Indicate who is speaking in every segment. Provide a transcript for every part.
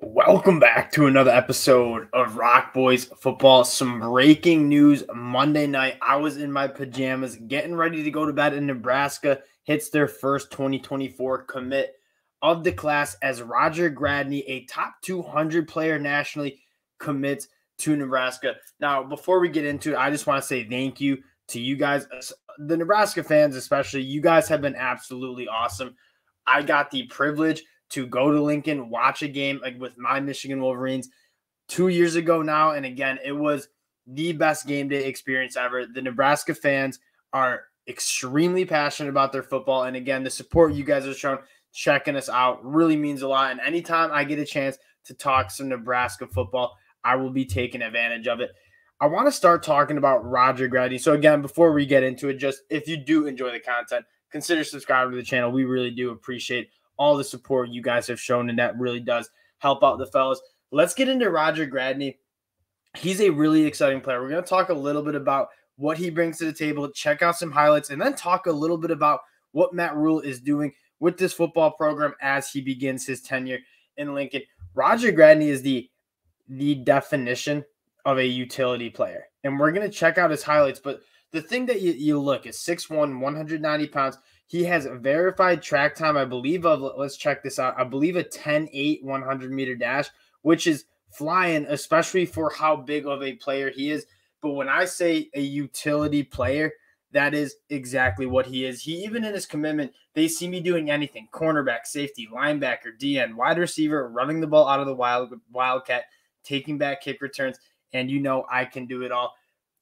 Speaker 1: Welcome back to another episode of Rock Boys Football. Some breaking news Monday night. I was in my pajamas getting ready to go to bed, and Nebraska hits their first 2024 commit of the class as Roger Gradney, a top 200 player nationally, commits to Nebraska. Now, before we get into it, I just want to say thank you to you guys, the Nebraska fans especially. You guys have been absolutely awesome. I got the privilege to go to Lincoln, watch a game like with my Michigan Wolverines 2 years ago now. And again, it was the best game day experience ever. The Nebraska fans are extremely passionate about their football. And again, the support you guys are showing, checking us out really means a lot. And anytime I get a chance to talk some Nebraska football, I will be taking advantage of it. I want to start talking about Roger Gradney. So again, before we get into it, just if you do enjoy the content, consider subscribing to the channel. We really do appreciate all the support you guys have shown, and that really does help out the fellas. Let's get into Roger Gradney. He's a really exciting player. We're going to talk a little bit about what he brings to the table, check out some highlights, and then talk a little bit about what Matt Rhule is doing with this football program as he begins his tenure in Lincoln. Roger Gradney is the definition of a utility player, and we're going to check out his highlights. But the thing that you look is 6'1", 190 pounds. He has a verified track time, I believe, let's check this out, I believe a 10.8 100-meter dash, which is flying, especially for how big of a player he is. But when I say a utility player, that is exactly what he is. He, even in his commitment, they see me doing anything: cornerback, safety, linebacker, DN, wide receiver, running the ball out of the wildcat, taking back kick returns, and you know I can do it all.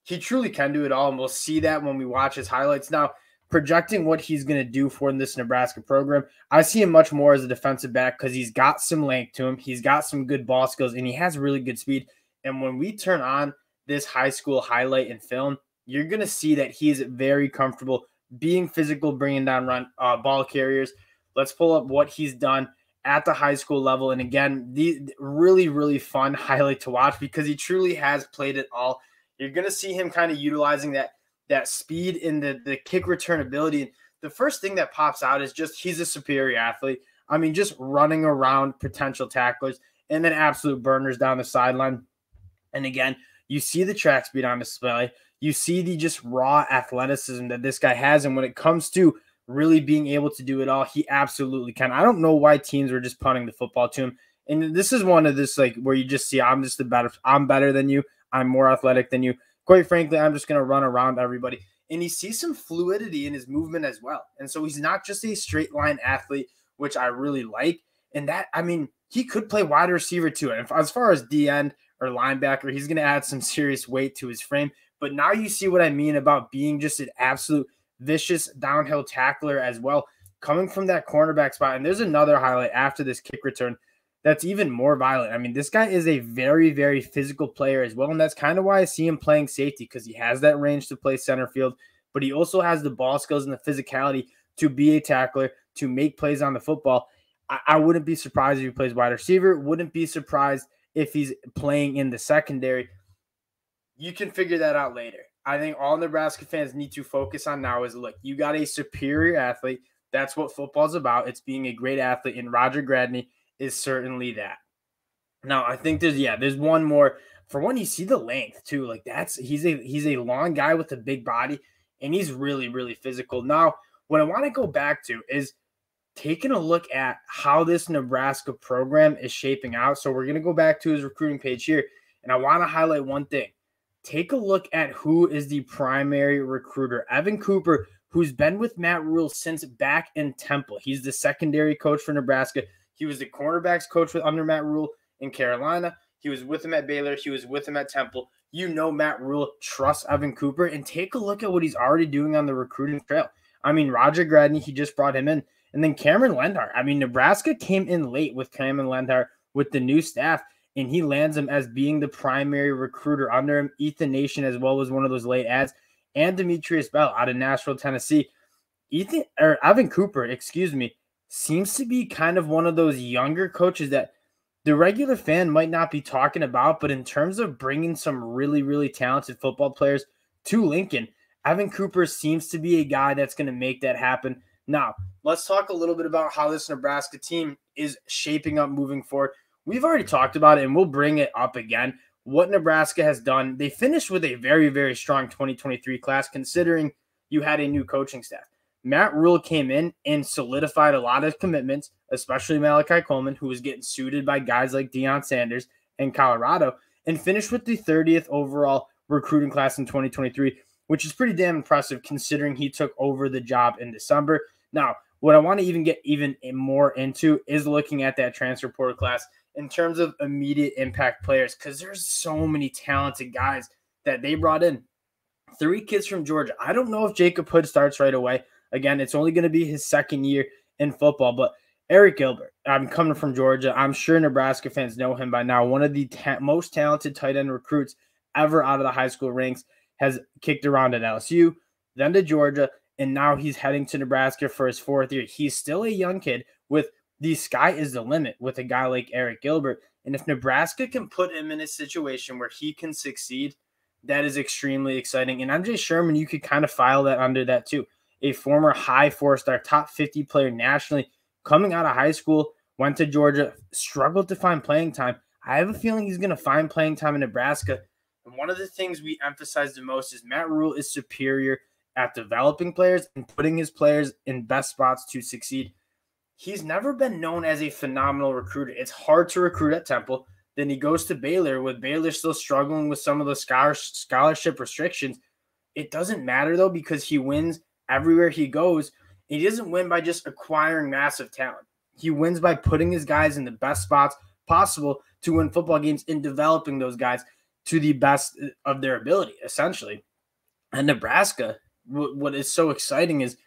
Speaker 1: He truly can do it all, and we'll see that when we watch his highlights. Now, projecting what he's going to do for this Nebraska program, I see him much more as a defensive back because he's got some length to him. He's got some good ball skills, and he has really good speed. And when we turn on this high school highlight and film, you're going to see that he is very comfortable being physical, bringing down ball carriers. Let's pull up what he's done at the high school level. And again, the really, really fun highlight to watch because he truly has played it all. You're going to see him kind of utilizing that speed and the kick return ability. And the first thing that pops out is just he's a superior athlete. I mean, just running around potential tacklers and then absolute burners down the sideline. And again, you see the track speed on display. You see the just raw athleticism that this guy has. And when it comes to really being able to do it all, he absolutely can. I don't know why teams were just punting the football to him. And this is one of this, like, where you just see, I'm better than you. I'm more athletic than you. Quite frankly, I'm just going to run around everybody. And you see some fluidity in his movement as well. And so he's not just a straight line athlete, which I really like. And that, I mean, he could play wide receiver too. And as far as D-end or linebacker, he's going to add some serious weight to his frame. But now you see what I mean about being just an absolute vicious downhill tackler as well, coming from that cornerback spot. And there's another highlight after this kick return that's even more violent. I mean, this guy is a very, very physical player as well, and that's kind of why I see him playing safety, because he has that range to play center field, but he also has the ball skills and the physicality to be a tackler, to make plays on the football. I wouldn't be surprised if he plays wide receiver. Wouldn't be surprised if he's playing in the secondary. You can figure that out later. I think all Nebraska fans need to focus on now is, look, you got a superior athlete. That's what football's about. It's being a great athlete, and Roger Gradney is certainly that. Now, I think there's one more. For one, you see the length too. Like, he's a long guy with a big body, and he's really, really physical. Now, what I want to go back to is taking a look at how this Nebraska program is shaping out. So we're going to go back to his recruiting page here, and I want to highlight one thing. Take a look at who is the primary recruiter. Evan Cooper, who's been with Matt Rhule since back in Temple. He's the secondary coach for Nebraska. He was the cornerbacks coach under Matt Rhule in Carolina. He was with him at Baylor. He was with him at Temple. You know Matt Rhule trusts Evan Cooper, and take a look at what he's already doing on the recruiting trail. I mean, Roger Gradney, he just brought him in. And then Cameron Lendhart. I mean, Nebraska came in late with Cameron Lendhart with the new staff, and he lands him as being the primary recruiter under him. Ethan Nation as well was one of those late ads, and Demetrius Bell out of Nashville, Tennessee. Evan Cooper, seems to be kind of one of those younger coaches that the regular fan might not be talking about, but in terms of bringing some really, really talented football players to Lincoln, Evan Cooper seems to be a guy that's going to make that happen. Now, let's talk a little bit about how this Nebraska team is shaping up moving forward. we've already talked about it, and we'll bring it up again. What Nebraska has done, they finished with a very, very strong 2023 class, considering you had a new coaching staff. Matt Rhule came in and solidified a lot of commitments, especially Malachi Coleman, who was getting suited by guys like Deion Sanders in Colorado, and finished with the 30th overall recruiting class in 2023, which is pretty damn impressive considering he took over the job in December. Now, what I want to even get even more into is looking at that transfer portal class in terms of immediate impact players, because there's so many talented guys that they brought in. 3 kids from Georgia. I don't know if Jacob Hood starts right away. Again, it's only going to be his second year in football, but Eric Gilbert, I'm coming from Georgia. I'm sure Nebraska fans know him by now. One of the most talented tight end recruits ever out of the high school ranks, has kicked around at LSU, then to Georgia, and now he's heading to Nebraska for his 4th year. He's still a young kid with the sky is the limit with a guy like Eric Gilbert. And if Nebraska can put him in a situation where he can succeed, that is extremely exciting. And MJ Sherman, you could kind of file that under that too. A former high 4-star, top 50 player nationally, coming out of high school, went to Georgia, struggled to find playing time. I have a feeling he's going to find playing time in Nebraska. And one of the things we emphasize the most is Matt Rhule is superior at developing players and putting his players in best spots to succeed. He's never been known as a phenomenal recruiter. It's hard to recruit at Temple. Then he goes to Baylor, with Baylor still struggling with some of the scholarship restrictions. It doesn't matter, though, because he wins everywhere he goes. He doesn't win by just acquiring massive talent. He wins by putting his guys in the best spots possible to win football games and developing those guys to the best of their ability, essentially. And Nebraska, what is so exciting is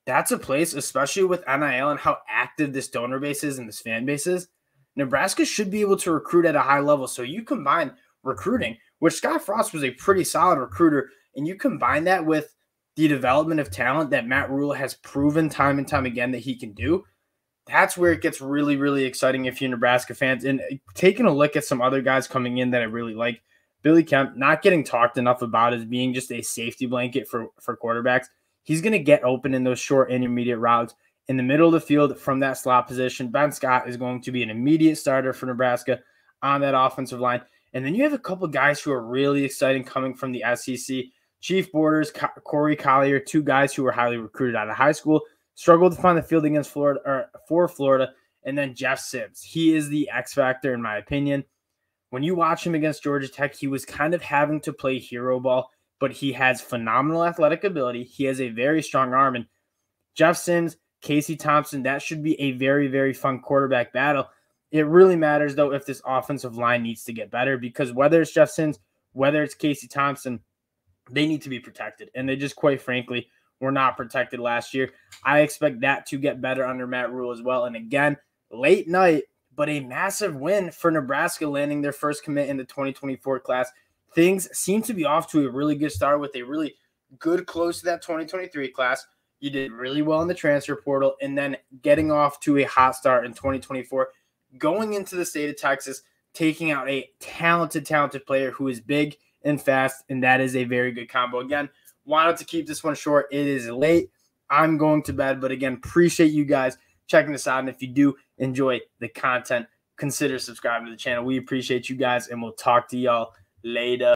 Speaker 1: that's a place, especially with NIL and how active this donor base is and this fan base is, Nebraska should be able to recruit at a high level. So you combine recruiting, which Scott Frost was a pretty solid recruiter, and you combine that with the development of talent that Matt Rhule has proven time and time again that he can do, that's where it gets really, really exciting if you're Nebraska fans. And taking a look at some other guys coming in that I really like, Billy Kemp, not getting talked enough about as being just a safety blanket for quarterbacks. He's going to get open in those short intermediate routes in the middle of the field from that slot position. Ben Scott is going to be an immediate starter for Nebraska on that offensive line. And then you have a couple guys who are really exciting coming from the SEC. Chief Borders, Corey Collier, 2 guys who were highly recruited out of high school, struggled to find the field against Florida, or for Florida. And then Jeff Sims. He is the X factor, in my opinion. When you watch him against Georgia Tech, he was kind of having to play hero ball, but he has phenomenal athletic ability. He has a very strong arm. And Jeff Sims, Casey Thompson, that should be a very, very fun quarterback battle. It really matters, though, if this offensive line needs to get better, because whether it's Jeff Sims, whether it's Casey Thompson, they need to be protected. And they just, quite frankly, were not protected last year. I expect that to get better under Matt Rhule as well. And again, late night, but a massive win for Nebraska, landing their first commit in the 2024 class. Things seem to be off to a really good start with a really good close to that 2023 class. You did really well in the transfer portal, and then getting off to a hot start in 2024, going into the state of Texas, taking out a talented player who is big and fast, and that is a very good combo. Again, wanted to keep this one short. It is late. I'm going to bed, but again, appreciate you guys checking this out, and if you do enjoy the content, consider subscribing to the channel. We appreciate you guys, and we'll talk to y'all later.